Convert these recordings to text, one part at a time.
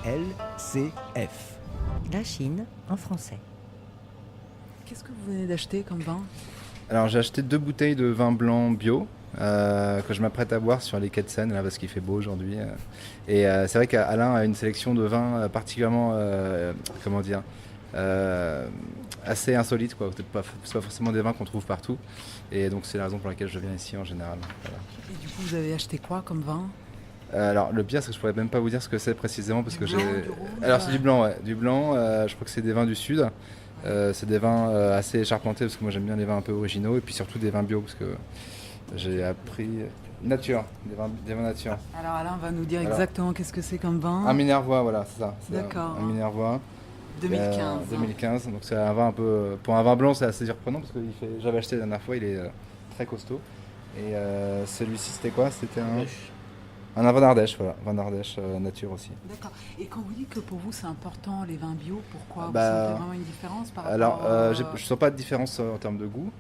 LCF. La Chine en français. Qu'est-ce que vous venez d'acheter comme vin ? Alors j'ai acheté 2 bouteilles de vin blanc bio que je m'apprête à boire sur les quais de Seine là, parce qu'il fait beau aujourd'hui. Et c'est vrai qu'Alain a une sélection de vins particulièrement, assez insolite, quoi. C'est pas forcément des vins qu'on trouve partout. Et donc c'est la raison pour laquelle je viens ici en général. Voilà. Et du coup, vous avez acheté quoi comme vin ? Alors le pire c'est que je pourrais même pas vous dire ce que c'est précisément parce que blanc, j'ai. du rouge, Alors c'est du blanc, ouais. Du blanc, je crois que c'est des vins du sud. C'est des vins assez charpentés parce que moi j'aime bien les vins un peu originaux et puis surtout des vins bio parce que j'ai appris nature, des vins nature. Alors Alain va nous dire exactement qu'est-ce que c'est comme vin. Un Minervois, voilà, c'est ça. C'est D'accord. Un Minervois. 2015. 2015, donc c'est un vin un peu. Pour un vin blanc, c'est assez surprenant parce que j'avais acheté la dernière fois, il est très costaud. Et celui-ci, c'était quoi ? C'était un vin d'Ardèche, voilà, vin d'Ardèche nature aussi. D'accord. Et quand vous dites que pour vous c'est important les vins bio, pourquoi ? Vous Bah, sentez vraiment une différence par rapport Alors, je ne sens pas de différence en termes de goût,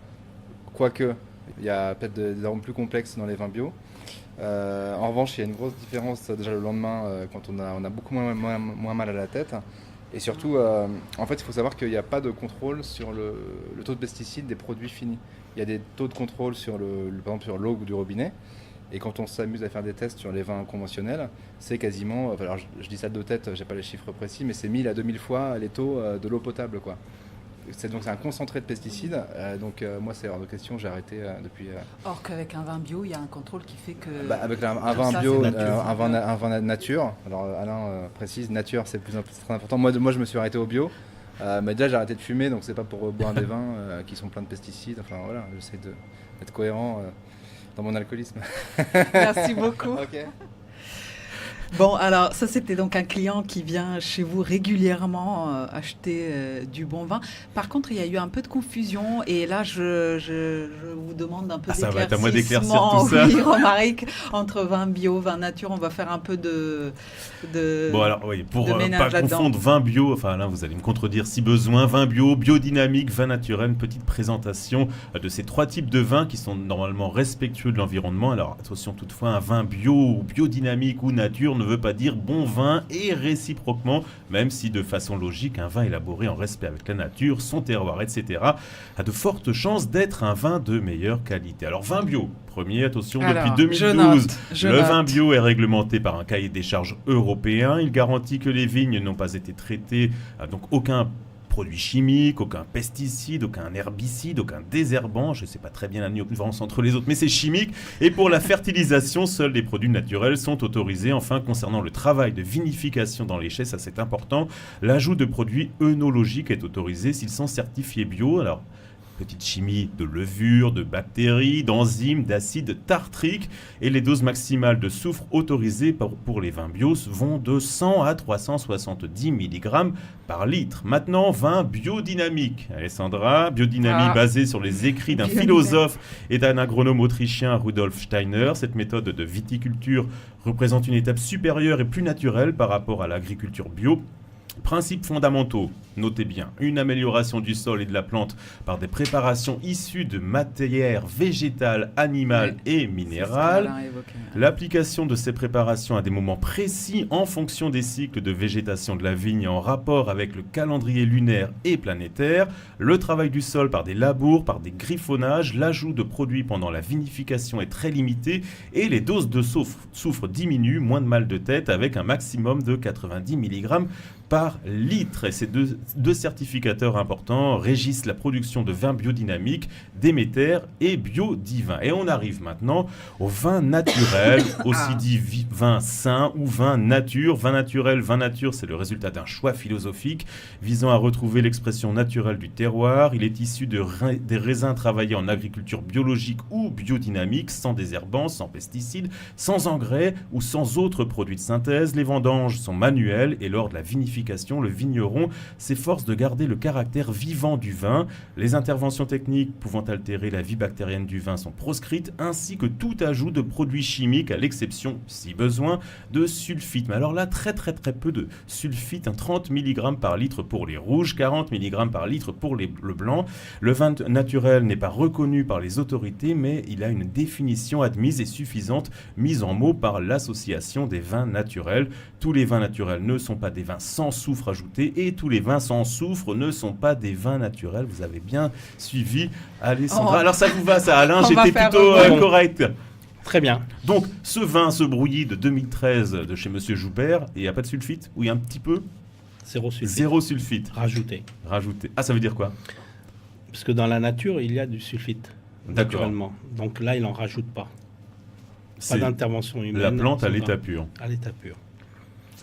quoique il y a peut-être des arômes plus complexes dans les vins bio. En revanche, il y a une grosse différence déjà le lendemain quand on a beaucoup moins mal à la tête. Et surtout, en fait, il faut savoir qu'il n'y a pas de contrôle sur le taux de pesticides des produits finis. Il y a des taux de contrôle sur par exemple sur l'eau du robinet. Et quand on s'amuse à faire des tests sur les vins conventionnels, c'est quasiment, alors je dis ça de tête, j'ai pas les chiffres précis, mais c'est 1000 à 2000 fois les taux de l'eau potable, quoi. Donc c'est un concentré de pesticides, donc moi c'est hors de question, j'ai arrêté depuis... Or qu'avec un vin bio, il y a un contrôle qui fait que... avec un vin bio, un vin nature, alors Alain précise, nature c'est très important. Moi je me suis arrêté au bio, mais déjà j'ai arrêté de fumer, donc c'est pas pour boire des vins qui sont pleins de pesticides, enfin voilà, j'essaie d'être cohérent dans mon alcoolisme. Merci beaucoup. Okay. Bon, alors ça c'était donc un client qui vient chez vous régulièrement acheter du bon vin. Par contre, il y a eu un peu de confusion et là je vous demande un peu ça va être à moi d'éclaircir tout ça. Oui, Romaric, entre vin bio, vin nature, on va faire un peu de bon alors oui, pour pas confondre vin bio, enfin là vous allez me contredire si besoin, vin bio, biodynamique, vin naturel, une petite présentation de ces 3 types de vins qui sont normalement respectueux de l'environnement. Alors attention toutefois, un vin bio ou biodynamique ou nature ne veut pas dire bon vin et réciproquement, même si de façon logique, un vin élaboré en respect avec la nature, son terroir, etc. a de fortes chances d'être un vin de meilleure qualité. Alors vin bio, premier, attention, depuis 2012, le vin bio est réglementé par un cahier des charges européen. Il garantit que les vignes n'ont pas été traitées, donc aucun produits chimiques, aucun pesticide, aucun herbicide, aucun désherbant, je ne sais pas très bien la nuance entre les autres, mais c'est chimique. Et pour la fertilisation, seuls les produits naturels sont autorisés. Enfin, concernant le travail de vinification dans les chais, ça c'est important, l'ajout de produits œnologiques est autorisé s'ils sont certifiés bio. Alors, petite chimie de levure, de bactéries, d'enzymes, d'acides tartriques, et les doses maximales de soufre autorisées pour les vins bio vont de 100 à 370 mg par litre. Maintenant, vin biodynamique. Alessandra, biodynamie basée sur les écrits d'un philosophe et d'un agronome autrichien, Rudolf Steiner. Cette méthode de viticulture représente une étape supérieure et plus naturelle par rapport à l'agriculture bio. Principes fondamentaux, notez bien, une amélioration du sol et de la plante par des préparations issues de matières végétales, animales et minérales. L'application de ces préparations à des moments précis en fonction des cycles de végétation de la vigne en rapport avec le calendrier lunaire et planétaire. Le travail du sol par des labours, par des griffonnages. L'ajout de produits pendant la vinification est très limité et les doses de soufre diminuent, moins de mal de tête avec un maximum de 90 mg par litre. Et ces deux certificateurs importants régissent la production de vins biodynamiques, Déméter et Biodivin. Et on arrive maintenant au vin naturel, aussi dit vin sain ou vin nature. Vin naturel, vin nature, c'est le résultat d'un choix philosophique visant à retrouver l'expression naturelle du terroir. Il est issu des raisins travaillés en agriculture biologique ou biodynamique, sans désherbants, sans pesticides, sans engrais ou sans autres produits de synthèse. Les vendanges sont manuelles et lors de la vinification, le vigneron s'est s'efforce de garder le caractère vivant du vin. Les interventions techniques pouvant altérer la vie bactérienne du vin sont proscrites, ainsi que tout ajout de produits chimiques, à l'exception, si besoin, de sulfite. Mais alors là, très peu de sulfite, 30 mg par litre pour les rouges, 40 mg par litre pour le blanc. Le vin naturel n'est pas reconnu par les autorités, mais il a une définition admise et suffisante, mise en mots par l'Association des vins naturels. Tous les vins naturels ne sont pas des vins sans soufre ajouté, et tous les vins sans soufre ne sont pas des vins naturels. Vous avez bien suivi, Alessandra. Alors ça vous va ça, Alain? J'étais plutôt correct. Très bien. Donc, ce brouillis de 2013 de chez Monsieur Joubert, il n'y a pas de sulfite? Ou il y a un petit peu? Zéro sulfite. Zéro sulfite. Rajouté. Ah, ça veut dire quoi? Parce que dans la nature, il y a du sulfite, D'accord. naturellement. Donc là, il n'en rajoute pas. Pas d'intervention humaine. La plante à l'état pur. À l'état pur.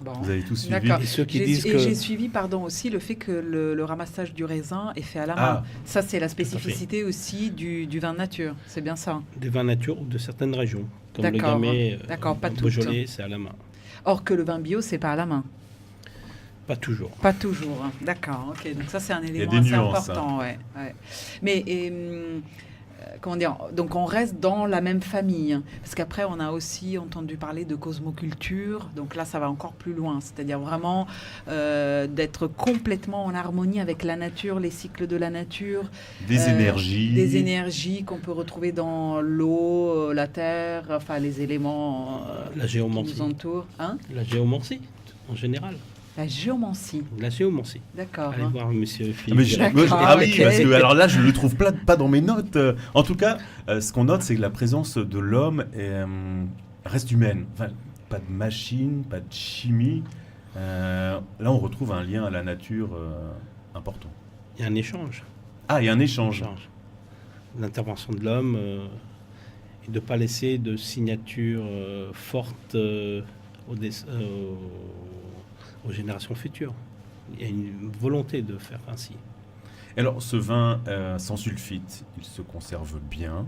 Bon. Vous avez tout suivi. D'accord. Et ceux qui disent que... j'ai suivi aussi le fait que le ramassage du raisin est fait à la main. Ça, c'est la spécificité aussi du vin nature. C'est bien ça. Des vins nature ou de certaines régions. Comme le D'accord. Gamay, D'accord, pas toutes. Beaujolais, c'est à la main. Or que le vin bio, c'est pas à la main. Pas toujours. Pas toujours. Hein. D'accord. Ok. Donc ça, c'est un élément des assez nuances, important. Ouais. Mais comment dire? Donc on reste dans la même famille, hein. Parce qu'après, on a aussi entendu parler de cosmoculture. Donc là, ça va encore plus loin. C'est-à-dire vraiment d'être complètement en harmonie avec la nature, les cycles de la nature. Des énergies. Des énergies qu'on peut retrouver dans l'eau, la terre, enfin les éléments la qui géomancie. nous entourent. Hein? La géomancie, en général. La géomancie. La géomancie. D'accord. Allez Hein. voir monsieur Philippe. Mais D'accord, oui, ok. parce que alors là, je le trouve pas dans mes notes. En tout cas, ce qu'on note, c'est que la présence de l'homme reste humaine. Enfin, pas de machine, pas de chimie. Là, on retrouve un lien à la nature important. Il y a un échange. Ah, il y a un échange. L'intervention de l'homme et de ne pas laisser de signature forte aux générations futures. Il y a une volonté de faire ainsi. Alors, ce vin sans sulfite, il se conserve bien.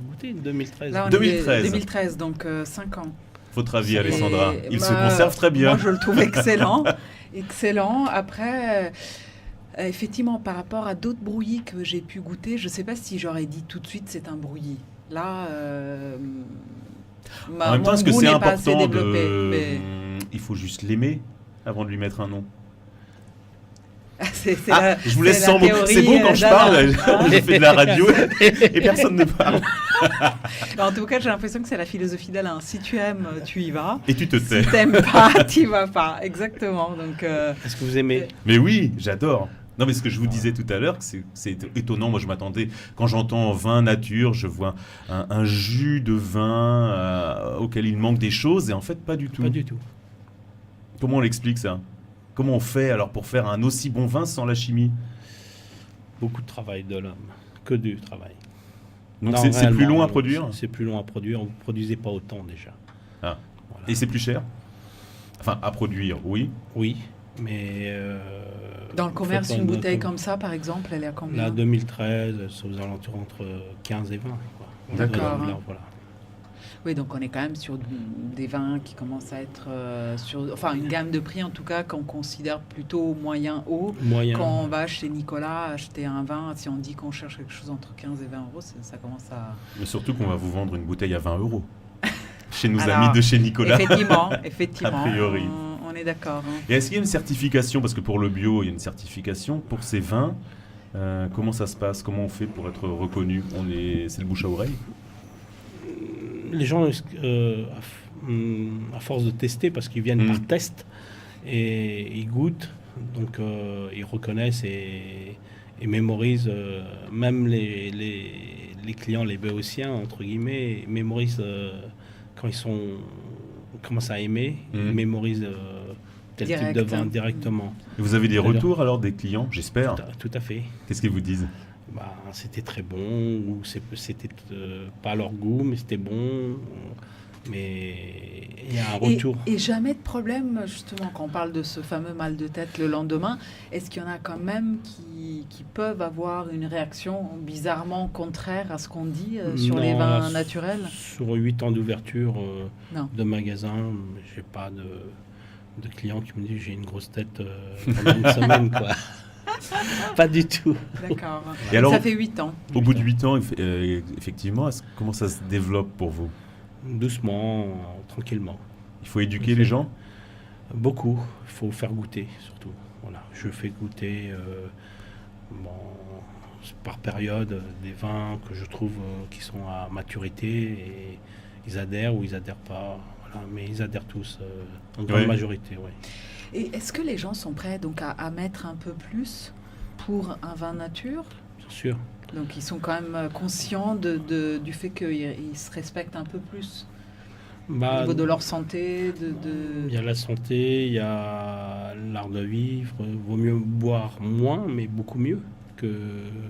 Goûtez 2013. Là, on est 2013, donc 5 ans. Votre avis, Et- Alessandra? Il se bah, conserve très bien. Moi, je le trouve excellent. Excellent. Après, effectivement, par rapport à d'autres brouillis que j'ai pu goûter, je ne sais pas si j'aurais dit tout de suite c'est un brouillis. Là, En même temps, est-ce que goût c'est n'est pas assez important développé, de... mais- Il faut juste l'aimer avant de lui mettre un nom. c'est Je vous laisse c'est sans la mots. théorie, C'est bon quand je parle, d'Alain. je fais de la radio et personne ne parle. En tout cas, j'ai l'impression que c'est la philosophie d'Alain. Si tu aimes, tu y vas. Et tu te tais. Si tu n'aimes pas, tu y vas pas. Exactement. Donc, Est-ce que vous aimez Mais oui, j'adore. Non, mais ce que je vous disais tout à l'heure, c'est étonnant. Moi, je m'attendais, quand j'entends vin nature, je vois un jus de vin auquel il manque des choses, et en fait, pas du tout. Pas du tout. Comment on l'explique ça? Comment on fait alors pour faire un aussi bon vin sans la chimie? Beaucoup de travail de l'homme. Que du travail. Donc Non, c'est plus réellement, long à produire? C'est plus long à produire. Vous ne produisez pas autant déjà. Ah. Voilà. Et c'est plus cher? Enfin, à produire, oui. Oui, mais... dans le commerce, faut pas une bouteille notre- comme ça, par exemple, elle est à combien? Là, 2013, c'est aux alentours entre 15 et 20. Quoi. D'accord. Voilà. Oui, donc on est quand même sur des vins qui commencent à être enfin une gamme de prix en tout cas qu'on considère plutôt moyen haut. Moyen. Quand on va chez Nicolas acheter un vin, si on dit qu'on cherche quelque chose entre 15 et 20 euros, ça commence à... Mais surtout qu'on va vous vendre une bouteille à 20 euros. Chez nos Alors, amis de chez Nicolas. Effectivement, A priori. on est d'accord. Hein. Et est-ce qu'il y a une certification? Parce que pour le bio, il y a une certification. Pour ces vins, comment ça se passe? Comment on fait pour être reconnu? C'est le bouche à oreille? Les gens, à force de tester, parce qu'ils viennent par test, et ils goûtent, donc ils reconnaissent et mémorisent, même les clients, les béotiens, entre guillemets, mémorisent quand ils commencent à aimer, ils mémorisent tel type de vin directement. Et vous avez des retours alors des clients, j'espère? Tout à fait. Qu'est-ce qu'ils vous disent? C'était très bon, ou c'était pas à leur goût, mais c'était bon. Mais il y a un retour. Et jamais de problème, justement, quand on parle de ce fameux mal de tête le lendemain, est-ce qu'il y en a quand même qui peuvent avoir une réaction bizarrement contraire à ce qu'on dit sur les vins naturels? Sur 8 ans d'ouverture Non. de magasin, j'ai pas de clients qui me disent j'ai une grosse tête pendant une semaine, quoi. Pas du tout. D'accord. Et alors, Ça fait 8 ans. Au bout de 8 ans, effectivement, comment ça se développe pour vous? Doucement, tranquillement. Il faut éduquer les gens? Beaucoup. Il faut faire goûter, surtout. Voilà. Je fais goûter par période des vins que je trouve qui sont à maturité et ils adhèrent ou ils adhèrent pas. Voilà. Mais ils adhèrent tous, en grande majorité, oui. Et est-ce que les gens sont prêts donc à mettre un peu plus pour un vin nature? Bien sûr. Donc ils sont quand même conscients du fait qu'ils se respectent un peu plus au niveau de leur santé. Il y a la santé, il y a l'art de vivre. Vaut mieux boire moins, mais beaucoup mieux que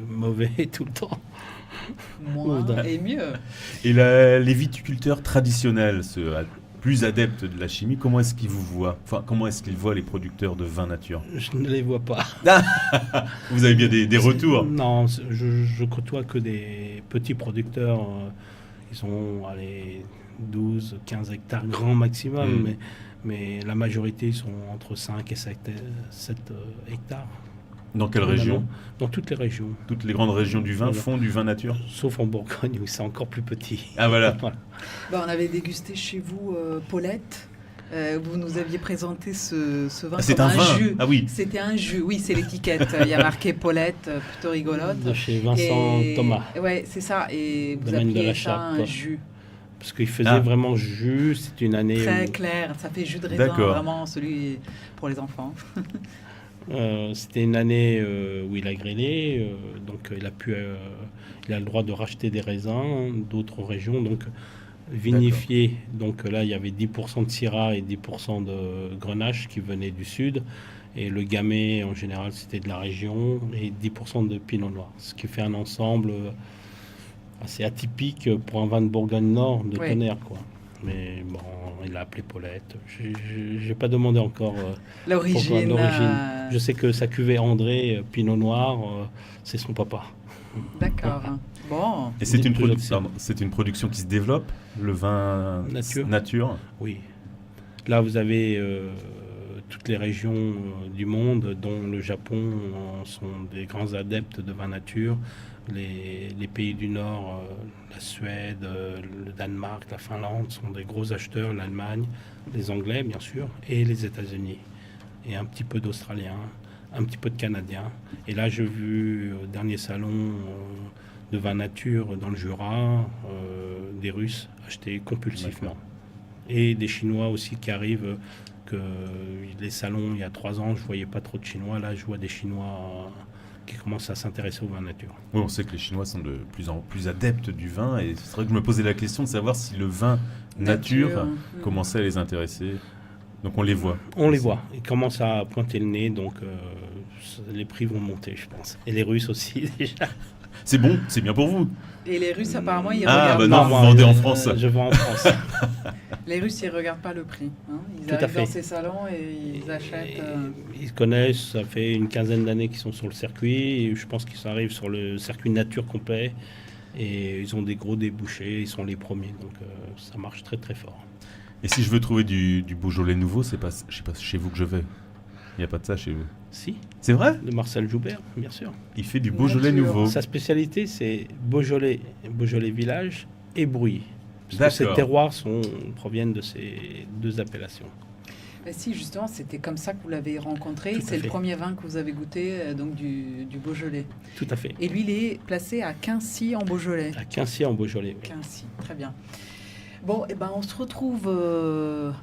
mauvais tout le temps. Moins et mieux. Et les viticulteurs traditionnels, ceux plus adeptes de la chimie, comment est-ce qu'ils vous voient? Enfin, comment est-ce qu'ils voient les producteurs de vin nature? Je ne les vois pas. Vous avez bien des retours? Non, je côtoie que des petits producteurs. Ils ont 12, 15 hectares grand maximum, mais la majorité, ils sont entre 5 et 7 hectares. Dans quelle région? Dans toutes les régions. Toutes les grandes régions du vin font du vin nature? Sauf en Bourgogne où c'est encore plus petit. Ah voilà. On avait dégusté chez vous Paulette. Vous nous aviez présenté ce vin c'est comme un vin. jus. Ah oui. C'était un jus, oui, c'est l'étiquette. Il y a marqué Paulette, plutôt rigolote. De chez Vincent Thomas. Ouais, c'est ça. Et vous Domaine de appelez la ça Chape, un quoi. jus. Parce qu'il faisait vraiment jus. C'est une année... Très clair. Ça fait jus de raisin, D'accord. vraiment celui pour les enfants. C'était une année où il a grillé, donc il a le droit de racheter des raisins d'autres régions, donc vinifié. Donc là, il y avait 10% de Syrah et 10% de Grenache qui venaient du sud. Et le Gamay, en général, c'était de la région, et 10% de Pinot Noir. Ce qui fait un ensemble assez atypique pour un vin de Bourgogne-Nord, de tonnerre, quoi. Mais bon, il l'a appelé Paulette. J'ai pas demandé encore l'origine. Je sais que sa cuvée André, Pinot Noir, c'est son papa. D'accord. Bon. Et c'est une production qui se développe, le vin nature. Oui. Là, vous avez toutes les régions du monde, dont le Japon, sont des grands adeptes de vin nature. Les pays du Nord, la Suède, le Danemark, la Finlande sont des gros acheteurs, l'Allemagne, les Anglais bien sûr, et les États-Unis. Et un petit peu d'Australiens, un petit peu de Canadiens. Et là, j'ai vu au dernier salon de vin nature dans le Jura, des Russes acheter compulsivement. Et des Chinois aussi qui arrivent, que les salons, il y a 3 ans, je ne voyais pas trop de Chinois. Là, je vois des Chinois qui commencent à s'intéresser au vin nature. Oui, on sait que les Chinois sont de plus en plus adeptes du vin, et c'est vrai que je me posais la question de savoir si le vin nature commençait à les intéresser. Donc on les voit. On les voit. Ils commencent à pointer le nez, donc les prix vont monter, je pense. Et les Russes aussi, déjà. C'est bon, c'est bien pour vous. Et les Russes, apparemment, ils Ah, regardent bah non, pas. vous vendez en France. Je vends en France. Les Russes, ils regardent pas le prix. Hein. Ils Tout à arrivent fait. dans ces salons et ils achètent. Ils connaissent, ça fait une quinzaine d'années qu'ils sont sur le circuit. Et je pense qu'ils arrivent sur le circuit nature complet. Et ils ont des gros débouchés, ils sont les premiers. Donc ça marche très très fort. Et si je veux trouver du Beaujolais nouveau, c'est pas chez vous que je vais. Il n'y a pas de ça chez vous. Si, C'est vrai? de Marcel Joubert, bien sûr. Il fait du Beaujolais Nature. nouveau. Sa spécialité, c'est Beaujolais Village et Brouilly. Parce que D'accord. ces terroirs proviennent de ces deux appellations. Mais si, justement, c'était comme ça que vous l'avez rencontré. Tout à C'est le fait. premier vin que vous avez goûté, donc du Beaujolais. Tout à fait. Et lui, il est placé à Quincy en Beaujolais. À Quincy en Beaujolais. Oui. Quincy, très bien. Bon, et ben, on se retrouve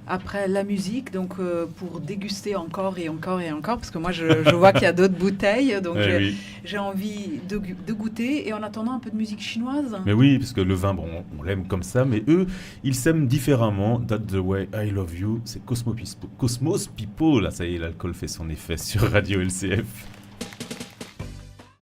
après la musique, donc pour déguster encore et encore et encore, parce que moi, je vois qu'il y a d'autres bouteilles, donc Oui. j'ai envie de goûter. Et en attendant, un peu de musique chinoise. Mais oui, parce que le vin, bon, on l'aime comme ça, mais eux, ils s'aiment différemment. That's the way I love you. C'est Cosmos Pipo. Là, ça y est, l'alcool fait son effet sur Radio LCF.